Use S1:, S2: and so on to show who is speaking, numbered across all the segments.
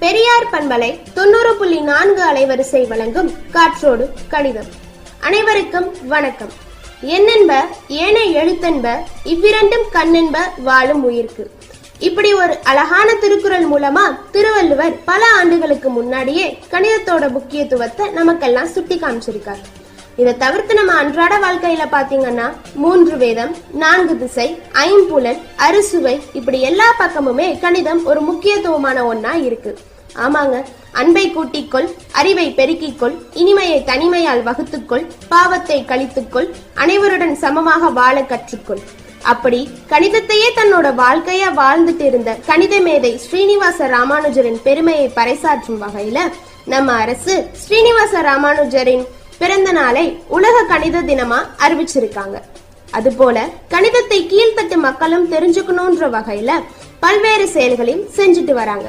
S1: பெரியார் பண்பலை 90.4 அலைவரிசை வழங்கும் காற்றோடு கணிதம். அனைவருக்கும் வணக்கம். எண்ணென்ப ஏனை எழுத்தென்ப இவ்விரண்டும் கண்ணென்ப வாழும் உயிர்க்கு. இப்படி ஒரு அழகான திருக்குறள் மூலமா திருவள்ளுவர் பல ஆண்டுகளுக்கு முன்னாடியே கணிதத்தோட முக்கியத்துவத்தை நமக்கெல்லாம் சுட்டி காமிச்சிருக்காரு. இதை தவிர்த்து நம்ம அன்றாட வாழ்க்கையில பாத்தீங்கன்னா 3 வேதம், 4 திசை, ஐம்புலன், அறுசுவை இப்படி எல்லா பக்கமுமே கணிதம் ஒரு முக்கியத்துவமான ஒன்னா இருக்கு. ஆமாங்க, அன்பை கூட்டிக்கொள், அறிவை பெருக்கிக்கொள், இனிமையை தனிமையால் வகுத்துக்கொள், பாவத்தை கழித்துக்கொள், அனைவருடன் சமமாக வாழ கற்றுக்கொள். அப்படி கணிதத்தையே தன்னோட வாழ்க்கையா வாழ்ந்துட்டு இருந்த கணித மேதை ஸ்ரீனிவாச ராமானுஜரின் பெருமையை பறைசாற்றும் வகையில நம்ம அரசு ஸ்ரீனிவாச ராமானுஜரின் பிறந்த நாளை உலக கணித தினமா அறிவிச்சிருக்காங்க. அதுபோல கணிதத்தை கீழ்த்தட்டு மக்களும் தெரிஞ்சுக்கணும்ன்ற வகையில பல்வேறு செயல்களையும் செஞ்சுட்டு வராங்க.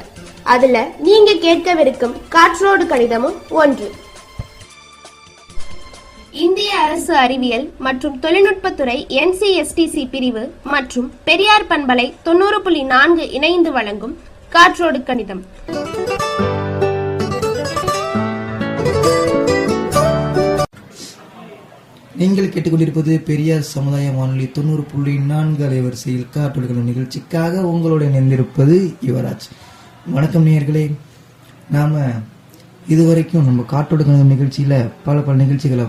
S1: அதுல நீங்க கேட்கவிருக்கும் காற்றோடு கணிதமும் ஒன்று. இந்திய அரசு அறிவியல் மற்றும் தொழில்நுட்பத்துறை NCSTC பிரிவு மற்றும் பெரியார் பண்பலை 90.4 இணைந்து வழங்கும் காற்றோடு கணிதம்.
S2: நீங்கள் கேட்டுக்கொண்டிருப்பது பெரியார் சமுதாய வானொலி 90.4 அலைவரிசையில் காற்றொலிகள் நிகழ்ச்சிக்காக உங்களுடன் இணைந்திருப்பது யுவராஜ். வணக்கம் நேயர்களே. நாம இதுவரைக்கும் நம்ம காற்றோடு கணிதம் நிகழ்ச்சியில பல நிகழ்ச்சிகளை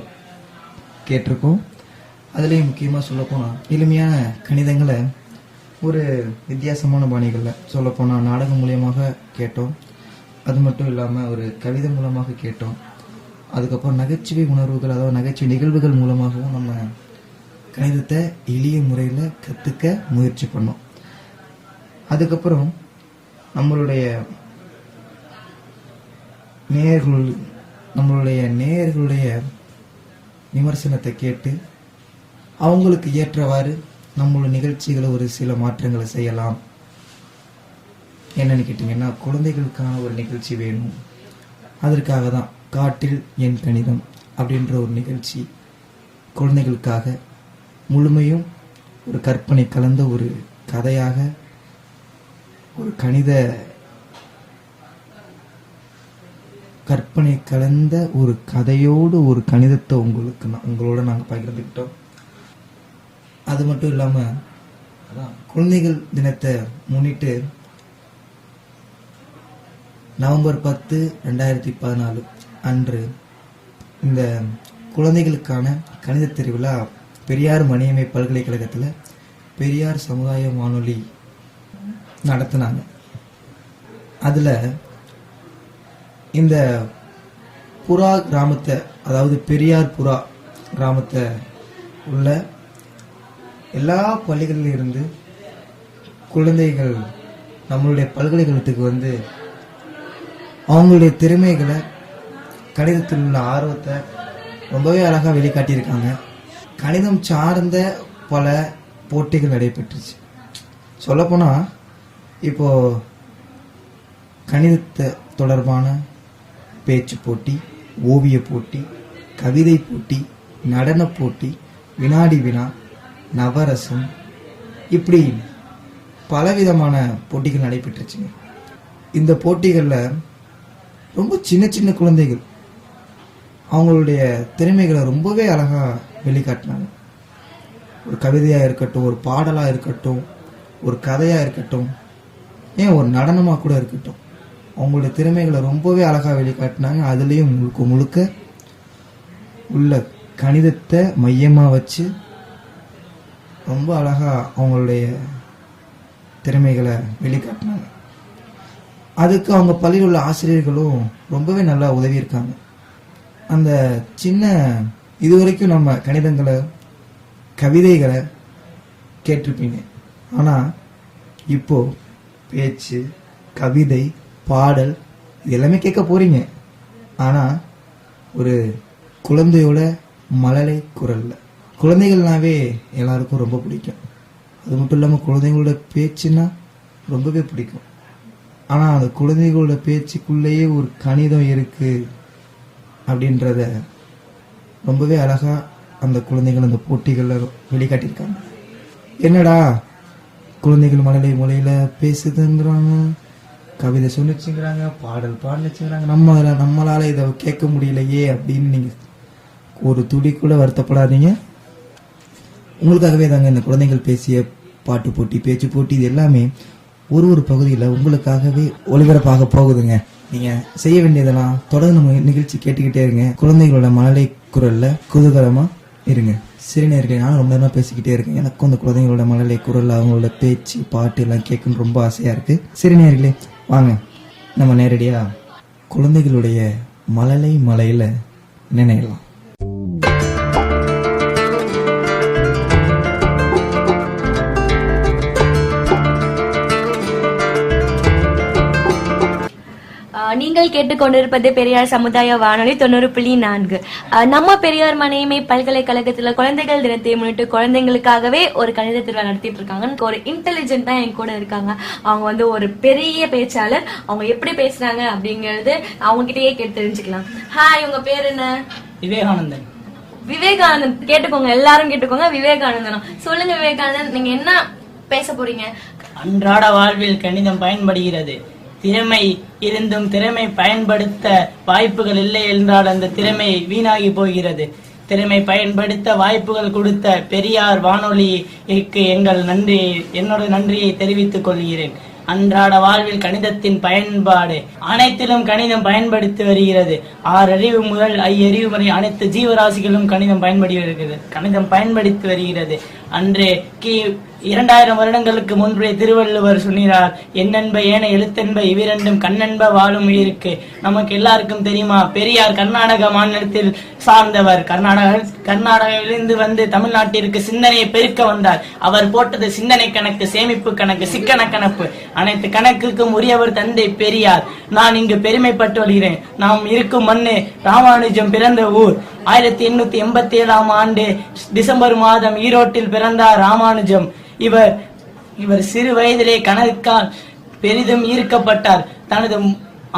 S2: கேட்டிருக்கோம். அதுலேயும் முக்கியமாக சொல்லப்போனால் எளிமையான கணிதங்களை ஒரு வித்தியாசமான பாணிகளில் சொல்லப்போனால் நாடகம் மூலியமாக கேட்டோம். அது மட்டும் இல்லாமல் ஒரு கவிதை மூலமாக கேட்டோம். அதுக்கப்புறம் நகைச்சுவை உணர்வுகள், அதாவது நகைச்சுவை நிகழ்வுகள் மூலமாகவும் நம்ம கணிதத்தை எளிய முறையில் கற்றுக்க முயற்சி பண்ணோம். அதுக்கப்புறம் நம்மளுடைய நேயர்களுடைய விமர்சனத்தை கேட்டு அவங்களுக்கு ஏற்றவாறு நம்மளோட நிகழ்ச்சிகளை ஒரு சில மாற்றங்களை செய்யலாம். என்னன்னு கேட்டிங்கன்னா, குழந்தைகளுக்கான ஒரு நிகழ்ச்சி வேணும். அதற்காக தான் காட்டில் என் கணிதம் அப்படின்ற ஒரு நிகழ்ச்சி குழந்தைகளுக்காக முழுமையும் ஒரு கற்பனை கலந்த ஒரு கதையாக, ஒரு கற்பனை கலந்த ஒரு கதையோடு ஒரு கணிதத்தை உங்களோட நாங்கள் பகிர்ந்துக்கிட்டோம். அது மட்டும் இல்லாமல் குழந்தைகள் தினத்தை முன்னிட்டு நவம்பர் 10, 2014 அன்று இந்த குழந்தைகளுக்கான கணித திருவிழா பெரியார் மணியம்மை பல்கலைக்கழகத்தில் பெரியார் சமுதாய வானொலி நடத்தினாங்க. அதில் இந்த புறா கிராமத்தை, அதாவது பெரியார் புறா கிராமத்தை உள்ள எல்லா பள்ளிகளில் இருந்து குழந்தைகள் நம்மளுடைய பல்கலைக்கழகத்துக்கு வந்து அவங்களுடைய திறமைகளை, கணிதத்தில் உள்ள ஆர்வத்தை ரொம்பவே அழகாக வெளிக்காட்டியிருக்காங்க. கணிதம் சார்ந்த பல போட்டிகள் நடைபெற்றுச்சு. சொல்லப்போனால் இப்போ கணிதத்தை தொடர்பான பேச்சு போட்டி, ஓவிய போட்டி, கவிதை போட்டி, நடன போட்டி, வினாடி வினா, நவரசம், இப்படி பலவிதமான போட்டிகள் நடைபெற்றுச்சுங்க. இந்த போட்டிகளில் ரொம்ப சின்ன குழந்தைகள் அவங்களுடைய திறமைகளை ரொம்பவே அழகாக வெளிக்காட்டினாங்க. ஒரு கவிதையாக இருக்கட்டும், ஒரு பாடலாக இருக்கட்டும், ஒரு கதையாக இருக்கட்டும், ஏன் ஒரு நடனமாக கூட இருக்கட்டும், அவங்களுடைய திறமைகளை ரொம்பவே அழகாக வெளிக்காட்டினாங்க. அதுலேயும் முழுக்க உள்ள கணிதத்தை மையமாக வச்சு ரொம்ப அழகாக அவங்களுடைய திறமைகளை வெளிக்காட்டினாங்க. அதுக்கு அவங்க பள்ளியில் உள்ள ஆசிரியர்களும் ரொம்பவே நல்லா உதவியிருக்காங்க. அந்த இதுவரைக்கும் நம்ம கணிதங்களை, கவிதைகளை கேட்டிருப்பீங்க. ஆனால் இப்போ பேச்சு, கவிதை, பாடல் இது எல்லாமே கேட்க போறீங்க. ஆனால் ஒரு குழந்தையோட மழலை குரல்ல. குழந்தைகள்னாவே எல்லாருக்கும் ரொம்ப பிடிக்கும். அது மட்டும் இல்லாமல் குழந்தைங்களோட பேச்சுன்னா ரொம்பவே பிடிக்கும். ஆனால் அந்த குழந்தைகளோட பேச்சுக்குள்ளேயே ஒரு கணிதம் இருக்கு அப்படின்றத ரொம்பவே அழகா அந்த குழந்தைகள் அந்த போட்டிகளில் வெளிக்காட்டியிருக்காங்க. என்னடா குழந்தைகள் மழலை மொழியில பேசுதுங்கிறாங்க, கவிதை சொல்லிச்சுங்கிறாங்க, பாடல் பாடலிச்சுங்கிறாங்க. நம்மளால இதை கேட்க முடியலையே அப்படின்னு நீங்க ஒரு துளி கூட வருத்தப்படாதீங்க. உங்களுக்காகவே தாங்க இந்த குழந்தைகள் பேசிய பாட்டு போட்டி, பேச்சு போட்டி, இது எல்லாமே ஒரு பகுதியில் உங்களுக்காகவே ஒளிபரப்பாக போகுதுங்க. நீங்க செய்ய வேண்டியதெல்லாம் தொடர்ந்து நம்ம நிகழ்ச்சி கேட்டுக்கிட்டே இருங்க. குழந்தைகளோட மழலை குரல்ல குதூகலமா இருங்க. சிறுநேர்களே, நானும் ரொம்ப நேரமா பேசிக்கிட்டே இருக்கேன். எனக்கும் அந்த குழந்தைங்களோட மழலை குரல், அவங்களோட பேச்சு பாட்டு எல்லாம் கேட்கணும்னு ரொம்ப ஆசையா இருக்கு. சிறுநேர்களே, வாங்க நம்ம நேரடியா குழந்தைகளுடைய மழலை மலையில நினைக்கலாம்.
S3: நீங்கள் கேட்டுக்கொண்டிருப்பது பெரியார் சமுதாய வானொலி 90.4. நம்ம பெரியார் மணியம்மை பல்கலைக்கழகத்துல குழந்தைகள் தினத்தை முன்னிட்டு குழந்தைங்களுக்காகவே ஒரு கணித திருவிழா நடத்திட்டு இருக்காங்க. ஒரு இன்டெலிஜென்ட்டா என் கூட இருக்காங்க. அவங்க ஒரு பெரிய பேச்சாளர். அவங்க எப்படி பேசுறாங்க அப்படிங்கறது அவங்க கிட்டயே கேட்டு தெரிஞ்சுக்கலாம். ஹாய், உங்க பேர் என்ன?
S4: விவேகானந்தன்.
S3: விவேகானந்தன் கேட்டுக்கோங்க, எல்லாரும் கேட்டுக்கோங்க. விவேகானந்தன், சொல்லுங்க விவேகானந்தன், நீங்க என்ன பேச போறீங்க?
S4: அன்றாட வாழ்வில் கணிதம் பயன்படுகிறது. திறமை இருந்தும் திறமை பயன்படுத்த வாய்ப்புகள் இல்லை என்றால் அந்த திறமை வீணாகி போகிறது. திறமை பயன்படுத்த வாய்ப்புகள் கொடுத்த பெரியார் வானொலிக்கு என்னோட நன்றியை தெரிவித்துக் கொள்கிறேன். அன்றாட வாழ்வில் கணிதத்தின் பயன்பாடு அனைத்திலும் கணிதம் பயன்படுத்தி வருகிறது. 6 அறிவு முதல் 5 அறிவு வரை அனைத்து ஜீவராசிகளும் கணிதம் பயன்படுத்தி வருகிறது. அன்று 2000 வருடங்களுக்கு முன்பே திருவள்ளுவர் சொன்னார், எண்ணென்ப ஏன எழுத்தென்ப இவ்விரண்டும் கண்ணென்ப வாழும் உயிருக்கு. நமக்கு எல்லாருக்கும் தெரியுமா, பெரியார் கர்நாடக மாநிலத்தில் சார்ந்தவர். கர்நாடகாவிலிருந்து வந்து தமிழ்நாட்டிற்கு சிந்தனையை பெருக்க வந்தார். அவர் போட்டது சிந்தனை கணக்கு, சேமிப்பு கணக்கு, சிக்கன கணக்கு, அனைத்து கணக்குக்கும் உரியவர் தந்தை பெரியார். நான் இங்கு பெருமைப்பட்டு வருகிறேன். நாம் இருக்கும் மண்ணு ராமானுஜம் பிறந்த ஊர். 1887 ஆண்டு டிசம்பர் மாதம் ஈரோட்டில் பிறந்தார் ராமானுஜம். இவர் சிறு வயதிலே கணக்கால் பெரிதும் ஈர்க்கப்பட்டார். தனது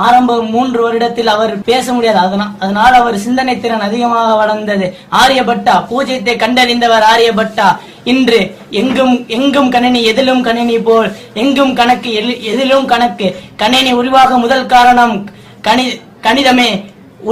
S4: ஆரம்ப 3 வருடத்தில் அவர் பேச முடியாது. அதனால் அவர் சிந்தனை திறன் அதிகமாக வளர்ந்தது. ஆரியபட்டா, பூஜ்யத்தை கண்டறிந்தவர் ஆரியபட்டா. இன்று எங்கும் கணினி, எதிலும் கணினி போல் எங்கும் கணக்கு, எதிலும் கணக்கு. கணினி உருவாக முதல் காரணம் கணிதமே.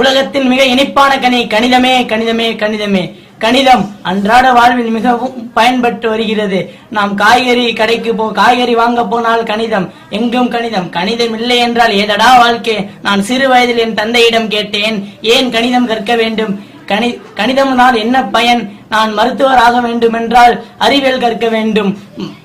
S4: உலகத்தில் மிக இனிப்பான கணிதமே, கணிதமே, கணிதமே. கணிதம் அன்றாட வாழ்வில் மிகவும் பயன்பட்டு வருகிறது. நாம் காய்கறி வாங்க போனால் கணிதம், எங்கும் கணிதம். கணிதம் இல்லை என்றால் ஏதடா வாழ்க்கை? நான் சிறு வயதில் என் தந்தையிடம் கேட்டேன், ஏன் கணிதம் கற்க வேண்டும்? கணிதம்னால் என்ன பயன்? நான் மருத்துவராக வேண்டும் என்றால் அறிவியல் கற்க வேண்டும்.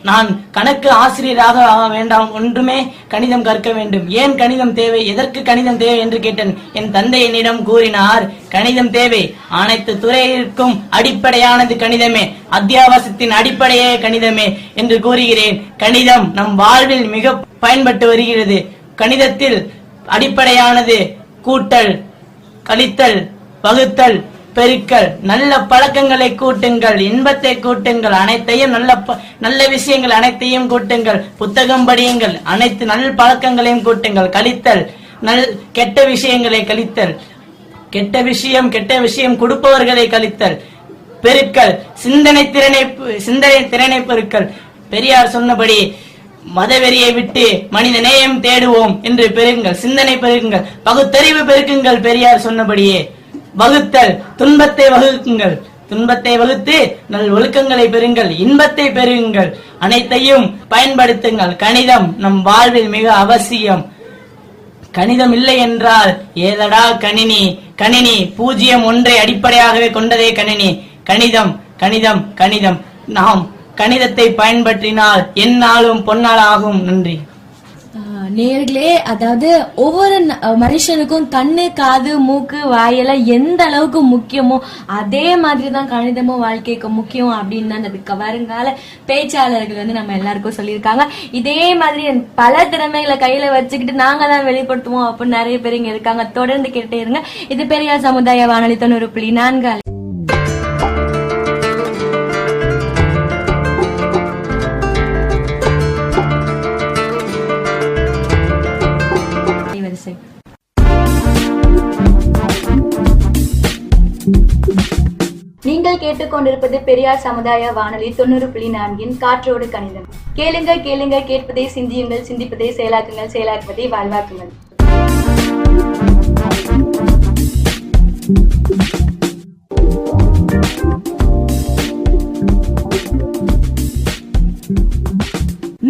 S4: நான் கணக்கு ஆசிரியராக ஆக வேண்டாம், ஒன்றுமே கணிதம் கற்க வேண்டும். ஏன் கணிதம் தேவை? எதற்கு கணிதம் தேவை என்று கேட்டேன். என் தந்தை என்னிடம் கூறினார், கணிதம் தேவை, அனைத்து துறையிற்கும் அடிப்படையானது கணிதமே, அத்தியாவசியத்தின் அடிப்படையே கணிதமே என்று கூறுகிறேன். கணிதம் நம் வாழ்வில் மிக பயன்பட்டு வருகிறது. கணிதத்தில் அடிப்படையானது கூட்டல், கழித்தல், வகுத்தல், பெருக்கல். நல்ல பழக்கங்களை கூட்டுங்கள், இன்பத்தை கூட்டுங்கள், அனைத்தையும் நல்ல விஷயங்கள் அனைத்தையும் கூட்டுங்கள். புத்தகம் படியுங்கள், அனைத்து நல்ல பழக்கங்களையும் கூட்டுங்கள். கழித்தல், கெட்ட விஷயங்களை கழித்தல், கெட்ட விஷயம் கொடுப்பவர்களை கழித்தல். பெருக்கல், சிந்தனை திறனை பெருக்கல். பெரியார் சொன்னபடி மதவெறியை விட்டு மனித நேயம் தேடுவோம் என்று பெருங்கள், சிந்தனை பெருக்குங்கள், பகுத்தறிவு பெருக்குங்கள். பெரியார் சொன்னபடியே வகுத்தல், துன்பத்தை வகுக்குங்கள், துன்பத்தை வகுத்து நல் ஒழுக்கங்களை பெறுங்கள், இன்பத்தை பெறுங்கள், அனைத்தையும் பயன்படுத்துங்கள். கணிதம் நம் வாழ்வில் மிக அவசியம். கணிதம் இல்லை என்றால் ஏதடா கணினி? கணினி 0 அடிப்படையாகவே கொண்டதே கணினி. கணிதம், கணிதம், கணிதம். நாம் கணிதத்தை பயன்படுத்தினால் எந்நாளும் பொன்னாள் ஆகும். நன்றி.
S3: நேர்களே, அதாவது ஒவ்வொரு மனுஷனுக்கும் கண்ணு, காது, மூக்கு, வாயெல்லாம் எந்த அளவுக்கு முக்கியமோ அதே மாதிரிதான் கணிதமும் வாழ்க்கைக்கு முக்கியம் அப்படின்னு தான் அதுக்கு வருங்கால பேச்சாளர்கள் வந்து நம்ம எல்லாருக்கும் சொல்லியிருக்காங்க. இதே மாதிரி பல திறமைகளை கையில வச்சுக்கிட்டு நாங்க தான் வெளிப்படுத்துவோம் அப்படின்னு நிறைய பேர் இங்க இருக்காங்க. தொடர்ந்து கேட்டே இருங்க. இது பெரியார் சமுதாய வானொலி 90.4. நீங்கள்
S5: கேட்டுக்கொண்டிருப்பது பெரியார் சமுதாய வானொலி 90.4 காற்றோடு கணிதம். கேளுங்க கேளுங்க கேட்பதை சிந்தியுங்கள், சிந்திப்பதை செயலாக்குங்கள், செயலாக்குவதை வாழ்வாக்குங்கள்.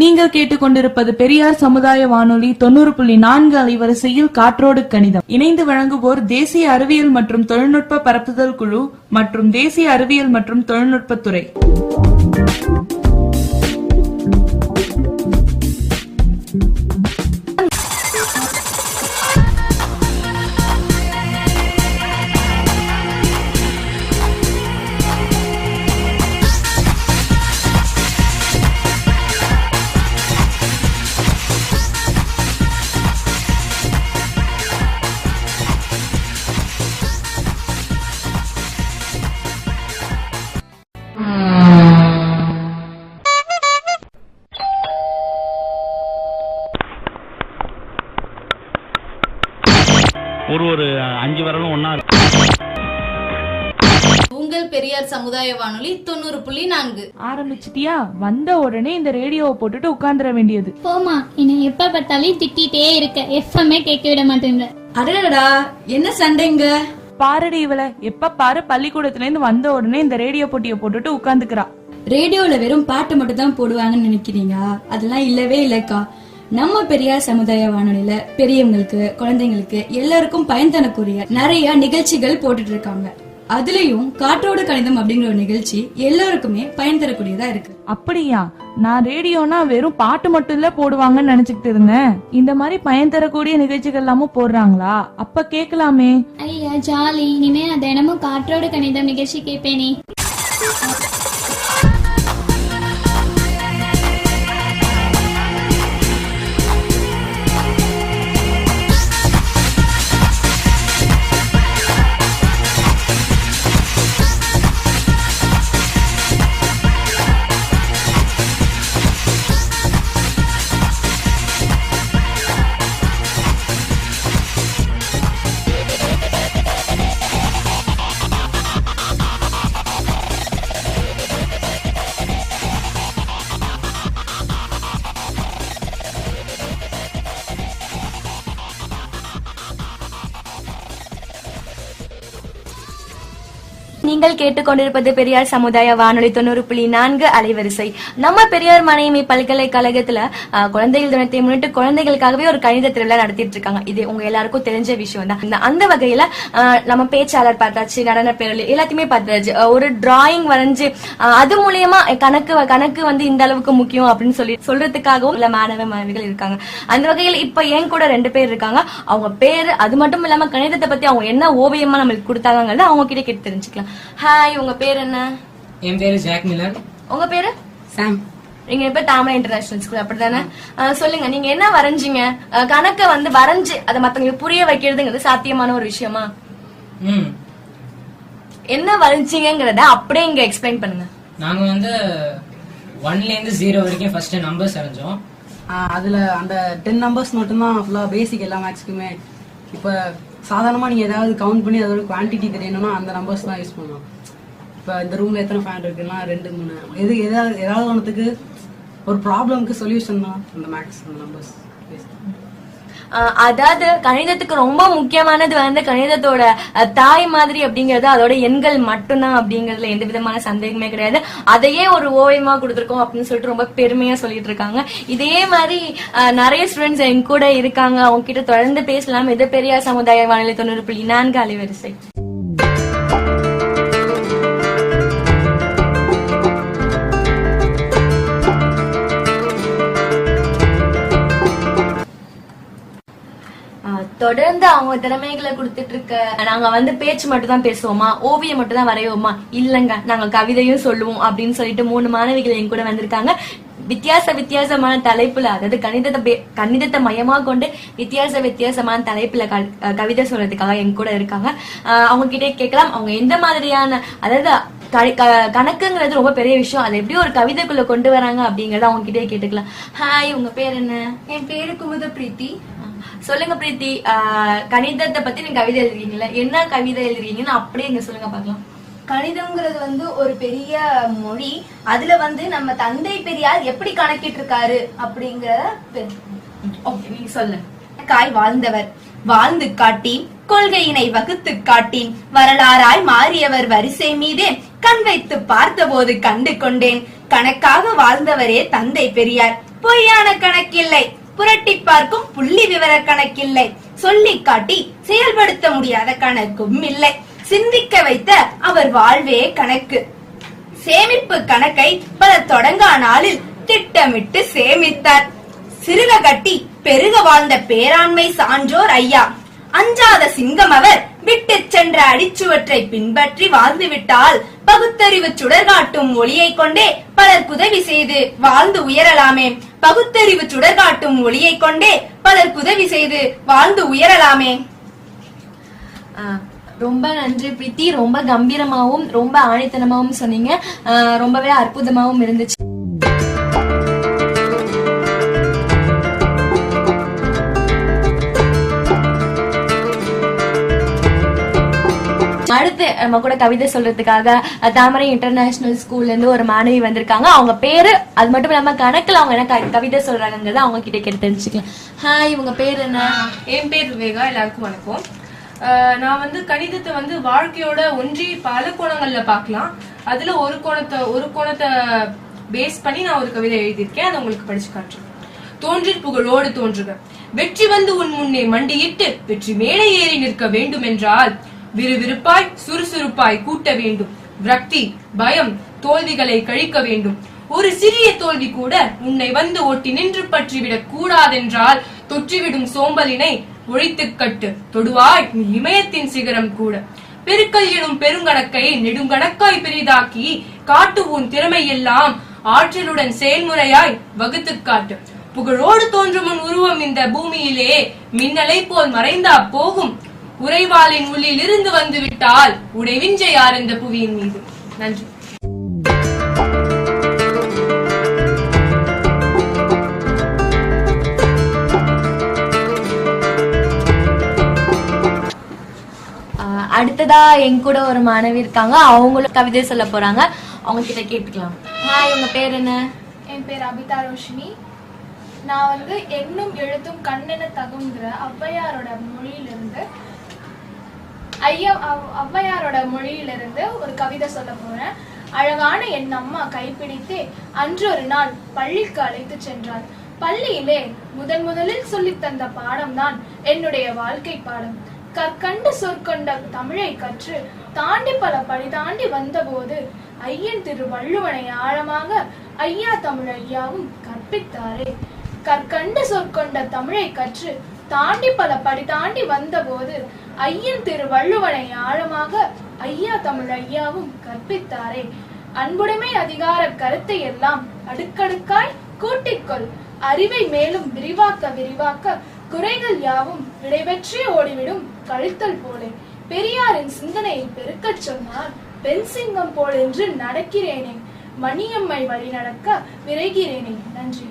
S6: நீங்கள் கேட்டுக்கொண்டிருப்பது பெரியார் சமுதாய வானொலி 90.4 அலைவரிசையில் காற்றோடு கணிதம். இணைந்து வழங்குவோர் தேசிய அறிவியல் மற்றும் தொழில்நுட்ப பரப்புதல் குழு மற்றும் தேசிய அறிவியல் மற்றும் தொழில்நுட்பத்துறை.
S7: ஒரு 5 வரலும் ஒன்னா
S8: உங்கள் பெரியார் சமுதாய வானொலி 90.4
S6: ஆரம்பிச்சிட்டியா? வந்த உடனே இந்த ரேடியோவை போட்டுட்டு உட்கார்ந்துட வேண்டியது.
S9: போமா, என்னை எப்ப பார்த்தாலும் திட்டிட்டே இருக்க, எஃப்எம்ஏ கேட்க விட மாட்டேங்க.
S3: அடடா, என்ன சண்டைங்க?
S6: பாரடி இவள, எப்ப பாரு பள்ளிக்கூடத்துல இருந்து வந்த உடனே இந்த ரேடியோ போட்டியை போட்டுட்டு உட்கார்ந்துக்கிறா.
S5: ரேடியோல வெறும் பாட்டு மட்டும் தான் போடுவாங்கன்னு நினைக்கிறீங்க? அதெல்லாம் இல்லவே இல்லக்கா. நம்ம பெரியார் சமுதாய வானொலியில பெரியவங்களுக்கு, குழந்தைங்களுக்கு எல்லாருக்கும் பயன் தரக்கூடிய நிறைய நிகழ்ச்சிகள் போட்டுட்டு இருக்காங்க. அதுலயும் காற்றோடு கணிதம் அப்படிங்கிற ஒரு நிகழ்ச்சி எல்லாருக்குமே பயன் தரக்கூடியதா இருக்கு.
S6: அப்படியா? நான் ரேடியோனா வெறும் பாட்டு மட்டும் இல்ல போடுவாங்கன்னு நினைச்சுக்கிட்டு இருந்தேன். இந்த மாதிரி பயன் தரக்கூடிய நிகழ்ச்சிகள் எல்லாமும் போடுறாங்களா? அப்ப கேட்கலாமே.
S9: ஐயா ஜாலி, இனிமே நான் தினமும் காற்றோடு கணிதம் நிகழ்ச்சி கேட்பேனே.
S5: நீங்கள் கேட்டுக்கொண்டிருப்பது பெரியார் சமுதாய வானொலி 90.4 அலைவரிசை. நம்ம பெரியார் மனைவி பல்கலைக்கழகத்துல குழந்தைகள் தினத்தை முன்னிட்டு குழந்தைகளுக்காகவே ஒரு கணித திருவிழா நடத்திட்டு இருக்காங்க. இது உங்க எல்லாருக்கும் தெரிஞ்ச விஷயம் தான். அந்த வகையில நம்ம பேச்சாளர் பார்த்தாச்சு, நடன பேரல் எல்லாத்தையுமே பார்த்தாச்சு. ஒரு டிராயிங் வரைஞ்சு அது மூலியமா கணக்கு வந்து இந்த அளவுக்கு முக்கியம் அப்படின்னு சொல்றதுக்காகவும் இல்ல மாணவ மாணவிகள் இருக்காங்க. அந்த வகையில் இப்ப என் கூட 2 பேர் இருக்காங்க. அவங்க பேரு அது மட்டும் இல்லாம கணிதத்தை பத்தி அவங்க என்ன ஓவியமா நம்மளுக்கு கொடுத்தாங்கிறத அவங்க கிட்ட கேட்டு தெரிஞ்சுக்கலாம். ஹாய், உங்க பேர் என்ன?
S4: என் பேரு ஜாக் மில்லர்.
S5: உங்க பேரு?
S4: சாம்.
S5: நீங்க இப்ப தாமரை இன்டர்நேஷனல் ஸ்கூல் அப்படிதானே? சொல்லுங்க, நீங்க என்ன வரைஞ்சீங்க? கணக்க வந்து வரைஞ்சு அதை மத்தவங்களுக்கு புரிய வைக்கிறதுங்கிறது சாத்தியமான ஒரு விஷயமா? என்ன வரைஞ்சீங்கிறத அப்படியே இங்க எக்ஸ்பிளைன் பண்ணுங்க.
S4: நாங்க வந்து 1ல இருந்து 0 வரைக்கும் ஃபர்ஸ்ட் நம்பர்ஸ் வரைஞ்சோம்.
S10: அதுல அந்த 10 நம்பர்ஸ் மட்டும்தான் ஃபுல்லா பேசிக் எல்லா மேக்ஸ்க்குமே. இப்ப சாதாரணமா நீங்க ஏதாவது கவுண்ட் பண்ணி அதோட குவான்டிட்டி தெரியணும்னா அந்த நம்பர்ஸ் தான் யூஸ் பண்ணலாம். இப்ப இந்த ரூம்ல எத்தனை ஃபேன் இருக்குன்னா 2 3 ஏதாவது ஒன்றுத்துக்கு ஒரு ப்ராப்ளம்க்கு சொல்யூஷன் தான் அந்த மேக்ஸ், அந்த நம்பர்ஸ்.
S5: அதாவது கணிதத்துக்கு ரொம்ப முக்கியமானது வந்து கணிதத்தோட தாய் மாதிரி அப்படிங்கறது அதோட எண்கள் மட்டும்தான் அப்படிங்கறதுல எந்த விதமான சந்தேகமே கிடையாது. அதையே ஒரு ஓவியமா கொடுத்துருக்கோம் அப்படின்னு சொல்லிட்டு ரொம்ப பெருமையா சொல்லிட்டு இருக்காங்க. இதே மாதிரி நிறைய ஸ்டூடெண்ட்ஸ் என் கூட இருக்காங்க. அவங்க கிட்ட தொடர்ந்து பேசலாம். இது பெரியார் சமுதாய வானொலி 90.4 அலைவரிசை. தொடர்ந்து அவங்க திறமைகளை கொடுத்துட்டு இருக்க. நாங்க வந்து பேச்சு மட்டும் தான் பேசுவோமா, ஓவியம் மட்டும் தான் வரைவோமா? இல்லங்க, நாங்க கவிதையும் சொல்லுவோம் அப்படின்னு சொல்லிட்டு 3 மாணவிகள் என் கூட வந்திருக்காங்க. வித்தியாசமான தலைப்புல, அதாவது கணிதத்தை மையமா கொண்டு வித்தியாசமான தலைப்புல கவிதை சொல்றதுக்காக என் கூட இருக்காங்க. அவங்க கிட்டே கேட்கலாம் அவங்க எந்த மாதிரியான, அதாவது கணக்குங்கிறது ரொம்ப பெரிய விஷயம், அதை எப்படி ஒரு கவிதைக்குள்ள கொண்டு வராங்க அப்படிங்கறத அவங்க கிட்டே கேட்டுக்கலாம். ஹாய், உங்க பேர் என்ன?
S8: என் பேரு குமுத பிரீத்தி.
S5: சொல்லுங்க பிரீத்தி, கணிதத்தை பத்தி நீங்க கவிதை எழுதுறீங்களா? என்ன கவிதை எழுதுறீங்கன்னு அப்படியே இங்க சொல்லுங்க பாக்கலாம். கணிதம்ங்கிறது வந்து ஒரு பெரிய மொழி. அதுல வந்து நம்ம தந்தை பெரியார் எப்படி கணக்கிட்டு இருக்காரு அப்படிங்கறத நீ சொல்லு. காய் வாழ்ந்தவர், வாழ்ந்து காட்டி கொள்கையினை வகுத்து காட்டி வரலாறாய் மாறியவர் வரிசை மீதே கண் வைத்து பார்த்தபோது கண்டு கொண்டேன். கணக்காக வாழ்ந்தவரே தந்தை பெரியார். பொய்யான கணக்கில்லை, புரட்டி பார்க்கும் புள்ளி விவர கணக்கில்லை, சொல்லி காட்டி செயல்படுத்த முடியாத கணக்கும் இல்லை. சிந்திக்க வைத்த அவர் வாழ்வே கணக்கு. சேமிப்பு கணக்கை பல தொடங்கா நாளில் திட்டமிட்டு சேமித்தார். சிறுக கட்டி பெருக வாழ்ந்த பேராண்மை சான்றோர் ஐயா. அஞ்சாத சிங்கம் அவர், விட்டு சென்ற அடிச்சுவற்றை பின்பற்றி வாழ்ந்துவிட்டால் பகுத்தறிவு சுடர்காட்டும் ஒளியை கொண்டே பலர் உதவி செய்து வாழ்ந்து உயரலாமே. பகுத்தறிவு சுடர்காட்டும் ஒளியை கொண்டே பலர் உதவி செய்து வாழ்ந்து உயரலாமே.
S3: ரொம்ப நன்றி பிரீத்தி. ரொம்ப கம்பீரமாவும் ரொம்ப ஆணித்தனமாவும் சொன்னீங்க. ரொம்பவே அற்புதமாவும் இருந்துச்சு. அடுத்து நம்ம கூட கவிதை சொல்றதுக்காக தாமரை இன்டர்நேஷனல் ஸ்கூல்ல இருந்து ஒரு மாணவி வந்திருக்காங்க. அவங்க பேரு அது மட்டும் இல்லாம கணக்குல அவங்க என்ன கவிதை சொல்றாங்கிறத அவங்க கிட்ட கேட்டு தெரிஞ்சுக்கலாம். ஹாய், உங்க பேர் என்ன?
S11: என் பேர் விவேகா. எல்லாருக்கும் வணக்கம். நான் வந்து கணிதத்தை வந்து வாழ்க்கையோட ஒன்றி பல கோணங்கள்ல பாக்கலாம். அதுல ஒரு கோணத்தை பேஸ் பண்ணி நான் ஒரு கவிதை எழுதியிருக்கேன். அதை உங்களுக்கு படிச்சு காட்டுறேன். தோன்றிற் புகழோடு தோன்றுக, வெற்றி வந்து உன் முன்னே மண்டியிட்டு வெற்றி மேலே ஏறி நிற்க வேண்டும் என்றால் விறுவிறுப்பாய் சுறுசுறுப்பாய் கூட்ட வேண்டும். விரக்தி, பயம், தோல்விகளை கழிக்க வேண்டும். ஒரு சிறிய தோல்வி கூட உன்னை வந்து ஒட்டி நின்று பற்றிவிடக் கூடாதென்றால் தொற்றிவிடும் சோம்பலினை ஒழித்து கட்டு. தொடுவாய் நீ இமயத்தின் சிகரம் கூட. பெருக்கல் எனும் பெருங்கணக்கை நெடுங்கணக்காய் பெரிதாக்கி காட்டு உன் திறமை எல்லாம் ஆற்றலுடன் செயல்முறையாய் வகுத்து காட்டு. புகழோடு தோன்றும் உன் உருவம் இந்த பூமியிலே மின்னலை போல் மறைந்தா போகும். உறைவாளின் உள்ளில் இருந்து வந்து விட்டால் உடைவிஞ்ச யார் இந்த புவியின் மீது. நன்றி.
S3: அடுத்ததா என் கூட ஒரு மாணவி இருக்காங்க. அவங்களும் கவிதை சொல்ல போறாங்க. அவங்க கிட்ட கேட்டுக்கலாம். ஹாய், உங்க பேர் என்ன?
S12: என் பேர் அபிதா ரோஷினி. நான் வந்து எண்ணும் எழுத்தும் கண்ணென தகுங்கிற ஔவையாரோட மொழியிலிருந்து ஒரு கவிதை சொல்ல போறேன். அழகான என் அம்மா கைப்பிடித்தே அன்று ஒரு நாள் பள்ளிக்கு அழைத்து சென்றாள். பள்ளியிலே முதலில் சொல்லித் தந்த பாடம்தான் என்னுடைய வாழ்க்கை பாடம். கற்கண்டு சொற்கொண்ட தமிழை கற்று தாண்டி பல படி தாண்டி வந்தபோது ஐயன் திரு வள்ளுவனை ஆழமாக ஐயா தமிழ் ஐயாவும் கற்பித்தாரே. கற்கண்டு சொற்கொண்ட தமிழை கற்று தாண்டி பல படி தாண்டி வந்தபோது ஐயன் திரு வள்ளுவனை ஆழமாக ஐயா தமிழ் ஐயாவும் கற்பித்தாரே. அன்புடைமை அதிகார கருத்தை எல்லாம் அடுக்கடுக்காய் கூட்டிக்கொள். அறிவை மேலும் விரிவாக்க குறைகள் யாவும் விடைபெற்றே ஓடிவிடும் கழித்தல் போலே. பெரியாரின் சிந்தனையை பெருக்கச் சொன்னால் பெண் சிங்கம் போல் என்று நடக்கிறேனே. மணியம்மை வழி நடக்க விரைகிறேனே. நன்றி.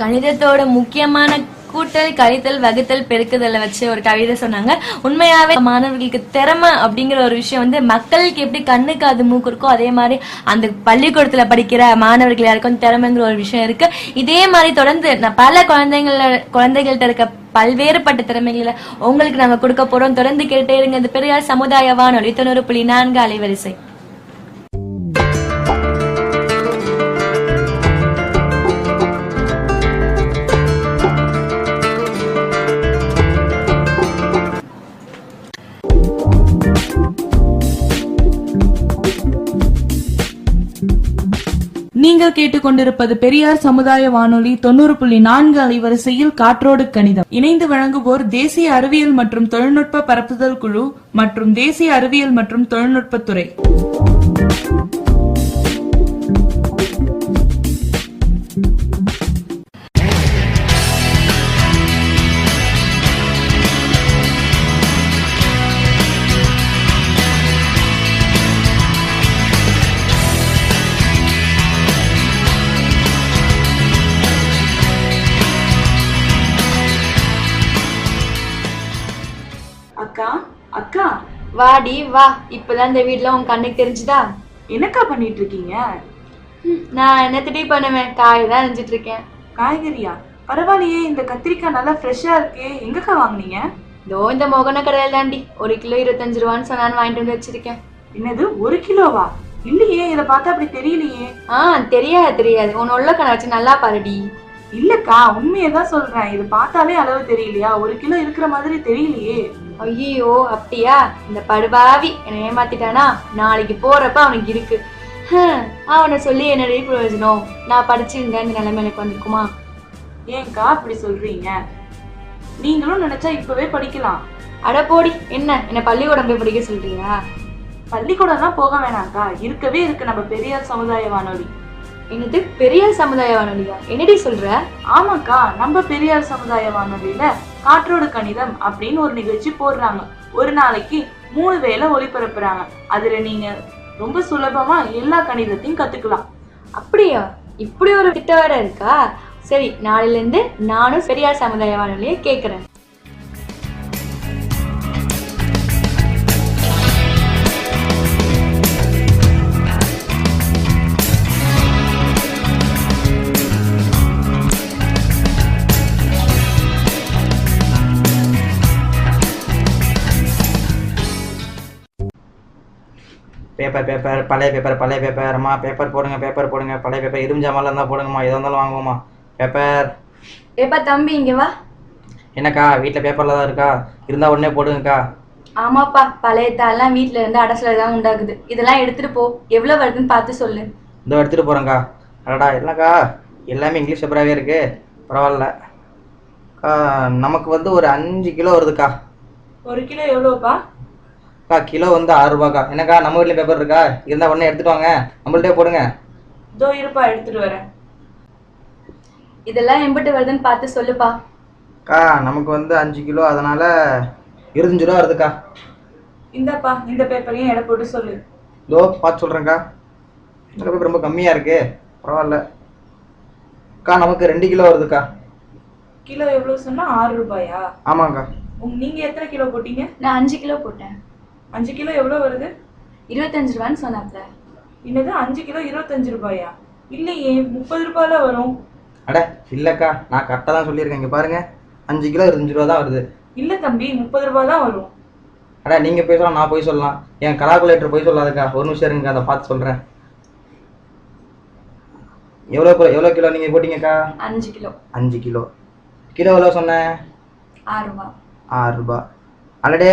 S3: கணிதத்தோட முக்கியமான கூட்டல், கழித்தல், வகுத்தல், பெருக்குதலை வச்சு ஒரு கவிதை சொன்னாங்க. உண்மையாவே மாணவர்களுக்கு திறமை அப்படிங்கிற ஒரு விஷயம் வந்து மக்களுக்கு எப்படி கண்ணுக்கு அது மூக்கு இருக்கோ அதே மாதிரி அந்த பள்ளிக்கூடத்துல படிக்கிற மாணவர்கள் யாருக்கும் திறமைங்கிற ஒரு விஷயம் இருக்கு. இதே மாதிரி தொடர்ந்து பல குழந்தைகள்கிட்ட இருக்க பல்வேறுபட்ட திறமைகளை உங்களுக்கு நாங்க கொடுக்க போறோம். தொடர்ந்து கேட்டே இருங்க. இந்த பெரியார் சமுதாய வானொலி 90.4 அலைவரிசை.
S6: நீங்கள் கேட்டுக்கொண்டிருப்பது பெரியார் சமுதாய வானொலி 90.4 அலைவரிசையில் காற்றோடு கணிதம். இணைந்து வழங்குவோர் தேசிய அறிவியல் மற்றும் தொழில்நுட்ப பரப்புதல் குழு மற்றும் தேசிய அறிவியல் மற்றும் தொழில்நுட்பத்துறை.
S13: அக்கா,
S5: வாடி வா, இப்பதான் இந்த வீட்ல உன் கண்ணுக்கு தெரிஞ்சுதா?
S6: என்னக்கா பண்ணிட்டு இருக்கீங்க?
S5: நான் என்ன திட்டி பண்ணுவேன், காய் தான் செஞ்சுட்டு இருக்கேன்.
S6: காய்கறியா? பரவாயில்லையே, இந்த கத்திரிக்காய் நல்லா ஃப்ரெஷ்ஷா இருக்கே, எங்கக்கா வாங்குனீங்க?
S5: இதோ இந்த மோகன கடையில் தாண்டி 1 கிலோ 25 ரூபான்னு சொன்னான்னு வாங்கிட்டு வந்து வச்சிருக்கேன்.
S6: என்னது 1 கிலோவா? இல்லையே, இத பார்த்தா அப்படி தெரியலையே.
S5: தெரியாது உன் உள்ள கண்ணை வச்சு நல்லா பாருடி.
S6: இல்லக்கா, உண்மையதான் சொல்றேன், இது பார்த்தாலே அளவு தெரியலையா? 1 கிலோ இருக்கிற மாதிரி தெரியலையே.
S5: ஐயோ அப்படியா? இந்த படுபாவி என்னை ஏமாத்திட்டானா? நாளைக்கு போறப்ப அவனுக்கு இருக்கு. அவனை சொல்லி என்னடி பிரயோஜனம்? நான் படிச்சிருந்தேன் இந்த நிலைமை எனக்கு வந்திருக்குமா?
S6: ஏன்க்கா அப்படி சொல்றீங்க? நீங்களும் நினைச்சா இப்பவே படிக்கலாம்.
S5: அட போடி, என்ன பள்ளிக்கூடம் போய் படிக்க சொல்றீங்களா?
S6: பள்ளிக்கூடம்லாம் போக வேணாம்க்கா, இருக்கவே இருக்கு நம்ம பெரியார் சமுதாய வானொலி.
S5: என்னது பெரியார் சமுதாய வானொலியா? என்னடி சொல்ற?
S6: ஆமாக்கா, நம்ம பெரியார் சமுதாய வானொலியில காற்றோடு கணிதம் அப்படின்னு ஒரு நிகழ்ச்சி போடுறாங்க. ஒரு நாளைக்கு 3 வேளை ஒளிபரப்புறாங்க. அதுல நீங்க ரொம்ப சுலபமா எல்லா கணிதத்தையும் கத்துக்கலாம்.
S5: அப்படியா? இப்படி ஒரு திட்டம் வேற இருக்கா? சரி, நாளையில இருந்து நானும் பெரியார் சமுதாய வானொலியை கேட்கிறேன்.
S2: பேப்பர் பழைய பேப்பர் அம்மா பேப்பர் போடுங்க பழைய பேப்பர் இருஞ்சாமலாம் இருந்தால் போடுங்கம்மா, எதாக இருந்தாலும் வாங்குவோம்மா. பேப்பர்
S5: ஏப்பா தம்பி இங்க வா.
S2: என்னக்கா வீட்டில் பேப்பரில் தான் இருக்கா? இருந்தால் உடனே போடுங்கக்கா.
S5: ஆமாப்பா, பழைய தாள்லாம் வீட்டுல இருந்து அடசல தான் உண்டாகுது. இதெல்லாம் எடுத்துட்டு போ, எவ்வளவு வருதுன்னு பார்த்து சொல்லு.
S2: இதோ எடுத்துகிட்டு போகிறேங்க்கா. அடடா இல்லைக்கா, எல்லாமே இங்கிலீஷ் பேப்பராகவே இருக்குது, பரவாயில்ல. நமக்கு வந்து ஒரு 5 கிலோ வருதுக்கா.
S6: 1 கிலோ எவ்வளோப்பா?
S2: கிலோ வந்து 6 ரூபாக்கா. என்னக்கா நம்ம வீட்டில் பேப்பர் இருக்கா? இருந்தால் உடனே எடுத்துட்டு வாங்க, நம்மள்டே போடுங்க.
S6: இதோ இருப்பா, எடுத்துட்டு வரேன்.
S5: இதெல்லாம் எம்பிட்டு வருதுன்னு பார்த்து சொல்லுப்பா.
S2: நமக்கு வந்து 5 கிலோ, அதனால 25 ரூபா வருதுக்கா.
S6: இந்தப்பா, இந்த பேப்பரையும் எடை போட்டு சொல்லு.
S2: இதோ பார்த்து சொல்கிறேங்க்கா. இந்த பேப்பர் ரொம்ப கம்மியாக இருக்கு, பரவாயில்ல. நமக்கு 2 கிலோ வருதுக்கா.
S6: கிலோ எவ்வளவு சொன்னா? 6 ரூபாயா?
S2: ஆமாங்கக்கா.
S6: நீங்க எத்தனை கிலோ போட்டீங்க?
S5: நான் 5 கிலோ போட்டேன்.
S6: 5 கிலோ எவ்வளவு வருது?
S5: 25 ரூபான்னு சொன்னாப்ல.
S6: என்னது 5 கிலோ 25 ரூபாயா? இல்லையே, 30 ரூபாயில வரும்.
S2: அட இல்லக்கா, நான் கரெக்டாக தான் சொல்லியிருக்கேன். இங்கே பாருங்க, 5 கிலோ 25 ரூபா தான் வருது.
S6: இல்ல தம்பி, 30 ரூபாய் தான் வரும்.
S2: அட நீங்க போய் சொல்லலாம், நான் போய் சொல்லலாம். என் கலாகுலேட்டர் போய் சொல்லாதுக்கா, ஒரு நிமிஷம் இருங்க, அதை பார்த்து சொல்றேன். எவ்வளோ கிலோ நீங்க போட்டீங்கக்கா?
S5: 5 கிலோ.
S2: 5 கிலோ. கிலோ எவ்வளோ சொன்னேன்?
S5: 6 ரூபாய்.
S2: 6 ரூபாய். அடடே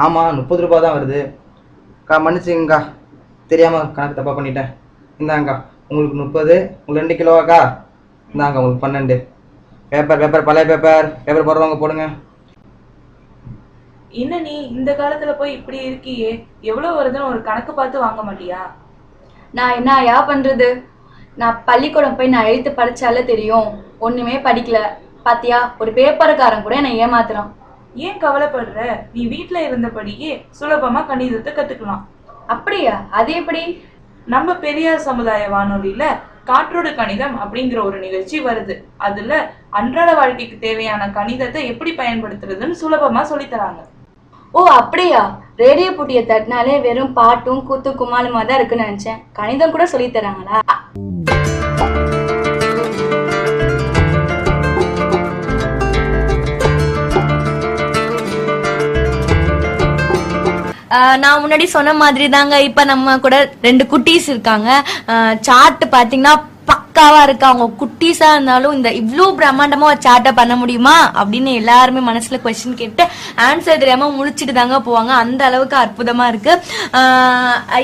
S2: ஆமாம், 30 ரூபாய் தான் வருது. மன்னிச்சுங்கக்கா, தெரியாமல் கணக்கு தப்பாக பண்ணிட்டேன். இந்தாங்கக்கா உங்களுக்கு 30, உங்களுக்கு 2 கிலோவாக்கா. இந்தாங்க உங்களுக்கு 12. பேப்பர் பழைய பேப்பர் போடுறவங்க போடுங்க.
S6: என்ன நீ இந்த காலத்துல போய் இப்படி இருக்கியே, எவ்வளவு வருதுன்னு ஒரு கணக்கு பார்த்து வாங்க மாட்டியா?
S5: நான் என்னயா பண்றது? நான் பள்ளிக்கூடம் போய் நான் எழுத்து படிச்சாலே தெரியும், ஒண்ணுமே படிக்கல. பாத்தியா, ஒரு பேப்பருக்காரன் கூட என்னை ஏமாத்துறான்.
S6: ஏன் கவலைப்படுற? நீ வீட்டுல இருந்தபடியே சுலபமா கணிதத்தை கத்துக்கலாம்.
S5: அப்படியா? அது எப்படி?
S6: நம்ம பெரியார் சமுதாய வானொலியில காற்றோடு கணிதம் அப்படிங்கிற ஒரு நிகழ்ச்சி வருது. அதுல அன்றாட வாழ்க்கைக்கு தேவையான கணிதத்தை எப்படி பயன்படுத்துறதுன்னு சுலபமா சொல்லித்தராங்க.
S5: ஓ அப்படியா? ரேடியோ போட்டியை தட்டினாலே வெறும் பாட்டும் கூத்து குமாலுமா தான் இருக்குன்னு நினைச்சேன். கணிதம் கூட சொல்லி தராங்களா? நான் முன்னாடி சொன்ன மாதிரி தாங்க இப்ப நம்ம கூட 2 குட்டீஸ் இருக்காங்க. சார்ட் பாத்தீங்கன்னா பக்காவா இருக்கு. அவங்க குட்டீஸா இருந்தாலும் இந்த இவ்வளவு பிரம்மாண்டமா ஒரு சார்ட்டை பண்ண முடியுமா அப்படின்னு எல்லாருமே மனசுல கொஸ்டின் கேட்டு ஆன்சர் தெரியாம முழிச்சிட்டு தாங்க போவாங்க. அந்த அளவுக்கு அற்புதமா இருக்கு.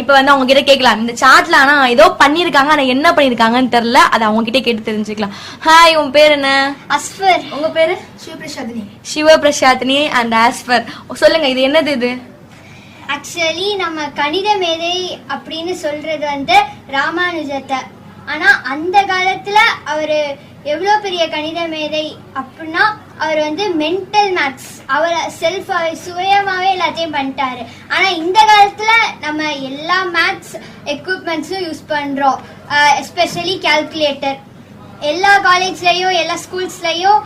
S5: இப்ப வந்து அவங்க கிட்ட கேட்கலாம், இந்த சார்ட்ல ஆனா ஏதோ பண்ணிருக்காங்க, ஆனா என்ன பண்ணிருக்காங்கன்னு தெரியல. அதை அவங்க கிட்ட கேட்டு தெரிஞ்சுக்கலாம். ஹாய், உன் பேர் என்ன?
S13: அஸ்ஃபர்.
S5: உங்க பேரு?
S13: சிவபிரசாதினி.
S5: சிவபிரசாதினி அண்ட் ஆஸ்ஃபர். சொல்லுங்க, இது என்னது? இது
S13: ஆக்சுவலி நம்ம கணித மேதை அப்படின்னு சொல்றது வந்து ராமானுஜத்தை. ஆனா அந்த காலத்துல அவரு எவ்வளவு பெரிய கணித மேதை அப்படின்னா, அவர் வந்து மென்டல் மேத்ஸ் அவர் சுயமாவே எல்லாத்தையும் பண்ணிட்டாரு. ஆனா இந்த காலத்துல நம்ம எல்லா மேத்ஸ் எக்யூப்மெண்ட்ஸும் யூஸ் பண்றோம். Especially calculator. எல்லா காலேஜ்லயும் எல்லா ஸ்கூல்ஸ்லயும்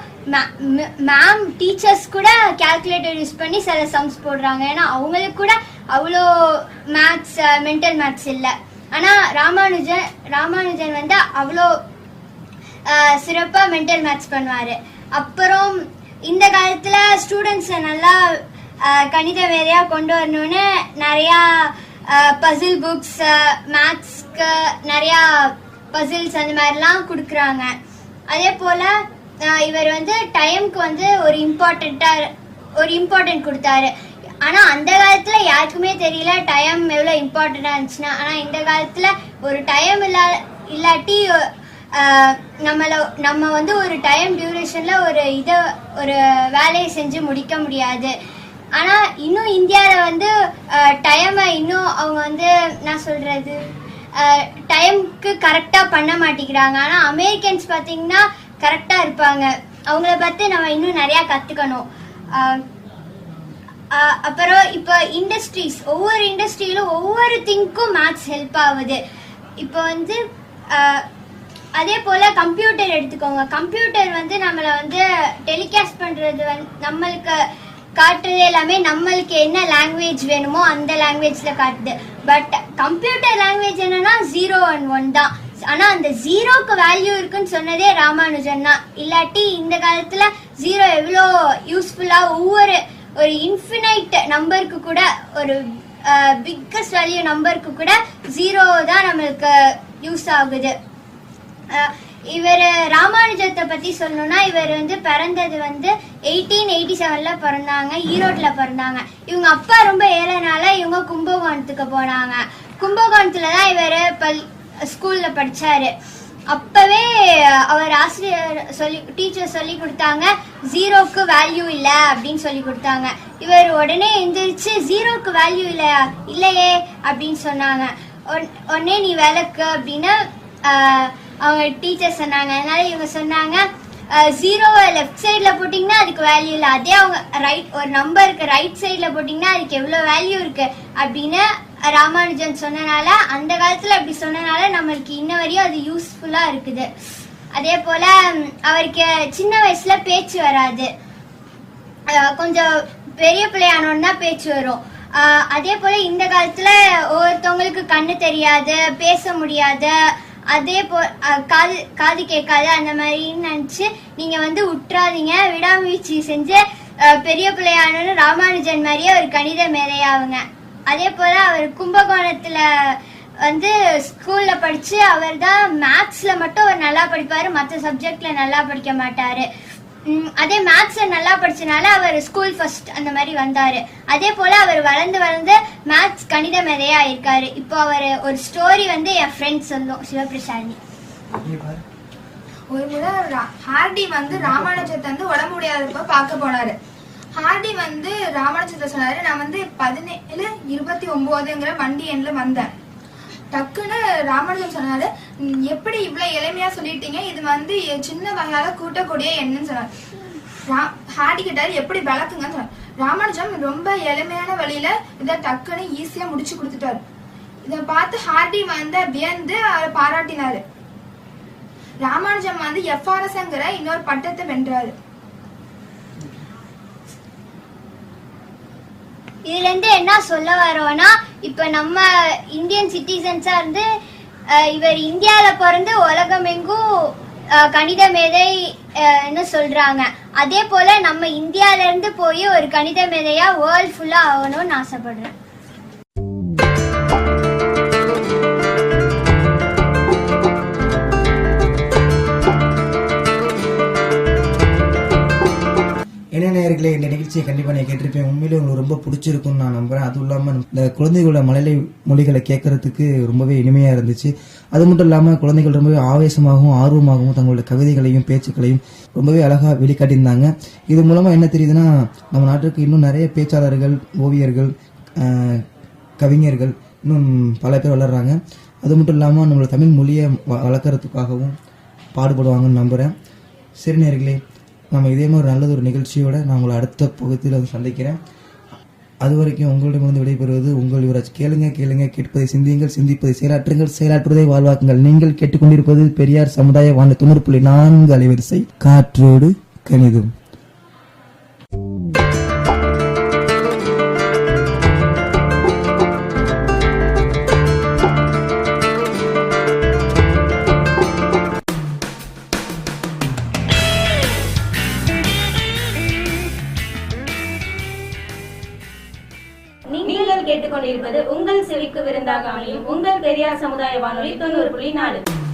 S13: மேம் டீச்சர்ஸ் கூட கால்குலேட்டர் யூஸ் பண்ணி சில சம்ஸ் போடுறாங்க. ஏன்னா அவங்களுக்கு கூட அவ்வளோ மேத்ஸ் மென்டல் மேத்ஸ் இல்லை. ஆனா ராமானுஜன் வந்து அவ்வளோ சிறப்பா மென்டல் மேத்ஸ் பண்ணுவாரு. அப்புறம் இந்த காலத்துல ஸ்டூடெண்ட்ஸை நல்லா கணித வேலையா கொண்டு வரணும்னு நிறையா பசில் புக்ஸ், மேத்ஸ்க்கு நிறையா பசில்ஸ் அந்த மாதிரிலாம் கொடுக்குறாங்க. அதே போல இவர் வந்து டைம்க்கு வந்து ஒரு இம்பார்ட்டன்ட் கொடுத்தாரு. ஆனா அந்த காலத்துல யாருக்குமே தெரியல டைம் எவ்வளவு இம்பார்ட்டண்டா இருந்துச்சுன்னா. ஆனா இந்த காலத்துல ஒரு டைம் இல்லாட்டி நம்ம வந்து ஒரு டைம் டியூரேஷன்ல ஒரு வேலையை செஞ்சு முடிக்க முடியாது. ஆனா இன்னும் இந்தியால வந்து டைமை இன்னும் அவங்க வந்து என்ன சொல்றது டைம்க்கு கரெக்டா பண்ண மாட்டேங்கிறாங்க. ஆனா அமெரிக்கன்ஸ் பாத்தீங்கன்னா கரெக்டா இருப்பாங்க. அவங்கள பத்தி நம்ம இன்னும் நிறைய கத்துக்கணும். அப்புறம் இப்போ இண்டஸ்ட்ரீஸ், ஒவ்வொரு இண்டஸ்ட்ரியிலும் ஒவ்வொரு திங்க்கும் மேத்ஸ் ஹெல்ப் ஆகுது. இப்போ வந்து அதே போல கம்ப்யூட்டர் எடுத்துக்கோங்க. கம்ப்யூட்டர் வந்து நம்மளை வந்து டெலிகாஸ்ட் பண்றது வந்து நம்மளுக்கு காட்டுறது எல்லாமே நம்மளுக்கு என்ன லாங்குவேஜ் வேணுமோ அந்த லாங்குவேஜ்ல காட்டுது. பட் கம்ப்யூட்டர் லாங்குவேஜ் என்னன்னா 0 and 1 தான். ஆனா அந்த 0க்கு வேல்யூ இருக்குன்னு சொன்னதே ராமானுஜன் தான். இல்லாட்டி இந்த காலத்துல 0 எவ்வளோ யூஸ்ஃபுல்லா ஒரு இன்ஃபினைட் நம்பருக்கு கூட ஒரு பிக்கஸ்ட் வேல்யூ நம்பருக்கு கூட 0 தான் நம்மளுக்கு யூஸ் ஆகுது. இவர் ராமானுஜத்தை பத்தி சொல்லணும்னா இவர் வந்து பிறந்தது வந்து 1887ல பிறந்தாங்க. ஈரோட்ல பிறந்தாங்க. இவங்க அப்பா ரொம்ப ஏழைனால இவங்க கும்பகோணத்துக்கு போனாங்க. கும்பகோணத்துல தான் இவர் ஸ்கூல்ல படிச்சாரு. அப்பவே அவர் டீச்சர் சொல்லி கொடுத்தாங்க 0க்கு வேல்யூ இல்ல அப்படின்னு சொல்லி கொடுத்தாங்க. இவர் உடனே எந்திரிச்சு 0க்கு வேல்யூ இல்லையே அப்படின்னு சொன்னாங்க. உடனே நீ விளக்கு அப்படின்னு அவங்க டீச்சர் சொன்னாங்க. அதனால இவங்க சொன்னாங்க 0 லெஃப்ட் சைட்ல போட்டீங்கன்னா அதுக்கு வேல்யூ இல்லை, அதே அவங்க ஒரு நம்பருக்கு ரைட் சைட்ல போட்டீங்கன்னா அதுக்கு எவ்வளவு வேல்யூ இருக்கு அப்படின்னு ராமானுஜன் சொன்னனால, அந்த காலத்துல அப்படி சொன்னனால நம்மளுக்கு இன்ன வரையும் அது யூஸ்ஃபுல்லா இருக்குது. அதே போல அவருக்கு சின்ன வயசுல பேச்சு வராது, கொஞ்சம் பெரிய பிள்ளையானோன்னா பேச்சு வரும். அதே போல இந்த காலத்துல ஒவ்வொருத்தவங்களுக்கு கண்ணு தெரியாது, பேச முடியாது, அதே காது கேட்காது, அந்த மாதிரி நினைச்சு நீங்க வந்து விட்டுறாதீங்க. விடாமுயற்சி செஞ்சு பெரிய பிள்ளையானு ராமானுஜன் மாதிரியே ஒரு கணித மேதையாவுங்க. அதே போல அவர் கும்பகோணத்துல வந்து ஸ்கூல்ல படிச்சு அவர் தான் மேத்ஸ்ல மட்டும் அவர் நல்லா படிப்பாரு, மற்ற சப்ஜெக்ட்ல நல்லா படிக்க மாட்டாரு. அதே மேத்ஸ்ல நல்லா படிச்சனால அவர் ஸ்கூல் ஃபர்ஸ்ட் அந்த மாதிரி வந்தாரு. அதே போல அவர் வளர்ந்து மேத்ஸ் கணித மேதையா இருக்காரு. இப்போ அவர் ஒரு ஸ்டோரி வந்து என் ஃப்ரெண்ட் சொல்லும், சிவபிரசாந்தி.
S14: ஒரு முறை ஹார்டி வந்து ராமானுஜத்தை வந்து உடம்பு முடியாதப்ப பார்க்க போனாரு. ஹார்டி வந்து ராமானுஜத்தை சொன்னாரு, நான் வந்து 1729ங்கிற வண்டி எண்ல வந்தேன். டக்குன்னு ராமானுஜன் சொன்னாரு, எப்படி இவ்வளவு எளிமையா சொல்லிட்டீங்க, இது வந்து சின்ன வகையால கூட்டக்கூடிய எண்ணுன்னு சொன்னார். ஹார்டி கிட்டாரு எப்படி விளக்குங்கன்னு சொன்னார். ராமானுஜன் ரொம்ப எளிமையான வழியில இதை டக்குன்னு ஈஸியா முடிச்சு கொடுத்துட்டாரு. இதை பார்த்து ஹார்டி வந்து வியந்து அவரை பாராட்டினாரு. ராமானுஜன் வந்து எஃப்ஆர்எஸ்ங்கிற இன்னொரு பட்டத்தை வென்றாரு.
S13: இதுல இருந்து என்ன சொல்ல வரோம்னா, இப்ப நம்ம இந்தியன் சிட்டிசன்ஸா இருந்து இவர் இந்தியால பிறந்து உலகம் எங்கும் கணித மேதை சொல்றாங்க. அதே போல நம்ம இந்தியால இருந்து போய் ஒரு கணித மேதையா வேர்ல்ட் ஃபுல்லா ஆகணும்னு ஆசைப்படுறேன்.
S2: என்ன நேயர்களே, இந்த நிகழ்ச்சியை கண்டிப்பா நான் கேட்டிருப்பேன். உண்மையிலே உங்களுக்கு ரொம்ப பிடிச்சிருக்கும்னு நான் நம்புறேன். அதுவும் இல்லாம இந்த குழந்தைகளோட மழலை மொழிகளை கேட்கறதுக்கு ரொம்பவே இனிமையா இருந்துச்சு. அது மட்டும் இல்லாம குழந்தைகள் ரொம்பவே ஆவேசமாகவும் ஆர்வமாகவும் தங்களோட கவிதைகளையும் பேச்சுக்களையும் ரொம்பவே அழகா வெளிக்காட்டியிருந்தாங்க. இது மூலமா என்ன தெரியுதுன்னா, நம்ம நாட்டுக்கு இன்னும் நிறைய பேச்சாளர்கள், ஓவியர்கள், கவிஞர்கள் இன்னும் பல பேர் வளர்றாங்க. அது மட்டும் இல்லாம நம்மளோட தமிழ் மொழியை வளர்க்கறதுக்காகவும் பாடுபடுவாங்கன்னு நம்புறேன். சரி நேயர்களே, நம்ம இதே மாதிரி நல்லது ஒரு நிகழ்ச்சியோட நான் உங்களை அடுத்த பகுதியில் வந்து சந்திக்கிறேன். அது வரைக்கும் உங்களிடமிருந்து விடைபெறுவது உங்கள் யுவராஜ். கேளுங்க கேட்பதை சிந்தியுங்கள், சிந்திப்பதை செயலாற்றுங்கள், செயலாற்றுவதை வாழ்வாக்குங்கள். நீங்கள் கேட்டுக்கொண்டிருப்பது பெரியார் சமுதாய வானொலி 90.4 அலைவரிசை காற்றோடு கணிதம்.
S15: கேட்டுக்கொண்டிருப்பது உங்கள் செவிக்கு விருந்தாக அமையும் உங்கள் பெரியார் சமுதாய வானொலி 90.4.